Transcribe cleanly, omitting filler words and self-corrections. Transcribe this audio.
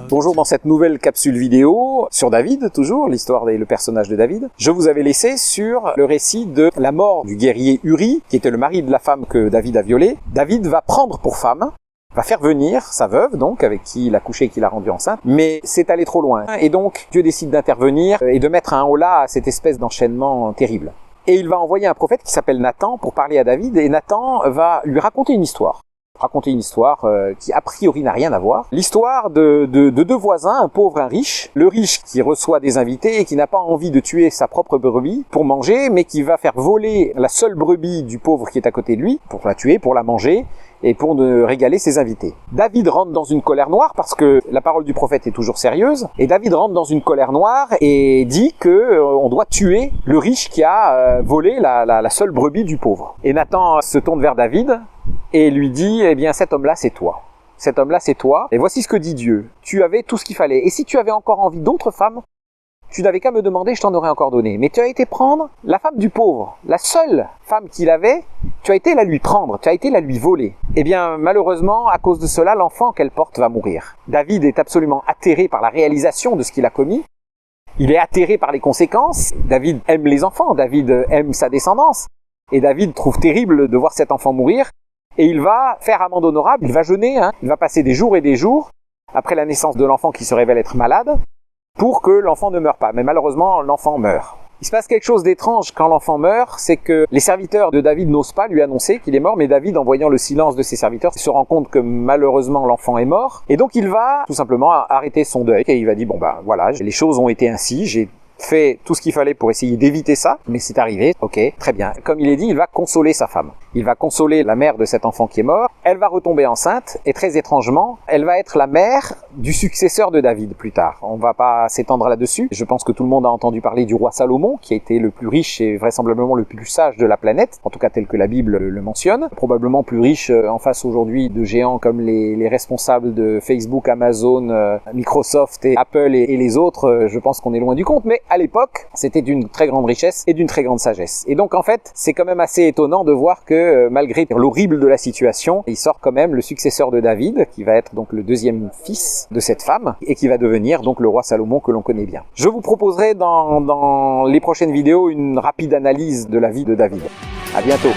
Bonjour, dans cette nouvelle capsule vidéo sur David, toujours, l'histoire et le personnage de David, je vous avais laissé sur le récit de la mort du guerrier Uri, qui était le mari de la femme que David a violée. David va prendre pour femme, va faire venir sa veuve, donc, avec qui il a couché et qui l'a rendue enceinte, mais c'est allé trop loin. Et donc, Dieu décide d'intervenir et de mettre un holà à cette espèce d'enchaînement terrible. Et il va envoyer un prophète qui s'appelle Nathan pour parler à David, et Nathan va lui raconter une histoire. Qui a priori n'a rien à voir. L'histoire de deux voisins, un pauvre et un riche. Le riche qui reçoit des invités et qui n'a pas envie de tuer sa propre brebis pour manger, mais qui va faire voler la seule brebis du pauvre qui est à côté de lui, pour la tuer, pour la manger, et pour régaler ses invités. David rentre dans une colère noire parce que la parole du prophète est toujours sérieuse, et David rentre dans une colère noire et dit que on doit tuer le riche qui a volé la seule brebis du pauvre. Et Nathan se tourne vers David et lui dit, eh bien cet homme-là c'est toi. Cet homme-là c'est toi, et voici ce que dit Dieu. Tu avais tout ce qu'il fallait, et si tu avais encore envie d'autres femmes, tu n'avais qu'à me demander, je t'en aurais encore donné. Mais tu as été prendre la femme du pauvre, la seule femme qu'il avait, tu as été la lui prendre, tu as été la lui voler. Eh bien, malheureusement, à cause de cela, l'enfant qu'elle porte va mourir. David est absolument atterré par la réalisation de ce qu'il a commis. Il est atterré par les conséquences. David aime les enfants, David aime sa descendance. Et David trouve terrible de voir cet enfant mourir. Et il va faire amende honorable, il va jeûner, il va passer des jours et des jours, après la naissance de l'enfant qui se révèle être malade, pour que l'enfant ne meure pas. Mais malheureusement, l'enfant meurt. Il se passe quelque chose d'étrange quand l'enfant meurt, c'est que les serviteurs de David n'osent pas lui annoncer qu'il est mort, mais David, en voyant le silence de ses serviteurs, se rend compte que malheureusement l'enfant est mort. Et donc il va tout simplement arrêter son deuil, et il va dire, bon ben voilà, les choses ont été ainsi, j'ai fait tout ce qu'il fallait pour essayer d'éviter ça, mais c'est arrivé, ok, très bien. Comme il est dit, il va consoler sa femme. Il va consoler la mère de cet enfant qui est mort. Elle va retomber enceinte, et très étrangement, elle va être la mère du successeur de David plus tard. On va pas s'étendre là-dessus. Je pense que tout le monde a entendu parler du roi Salomon, qui a été le plus riche et vraisemblablement le plus sage de la planète, en tout cas tel que la Bible le mentionne. Probablement plus riche en face aujourd'hui de géants comme les responsables de Facebook, Amazon, Microsoft et Apple et les autres. Je pense qu'on est loin du compte, mais à l'époque, c'était d'une très grande richesse et d'une très grande sagesse. Et donc en fait, c'est quand même assez étonnant de voir que malgré l'horrible de la situation, il sort quand même le successeur de David, qui va être donc le deuxième fils de cette femme, et qui va devenir donc le roi Salomon que l'on connaît bien. Je vous proposerai dans les prochaines vidéos une rapide analyse de la vie de David. À bientôt.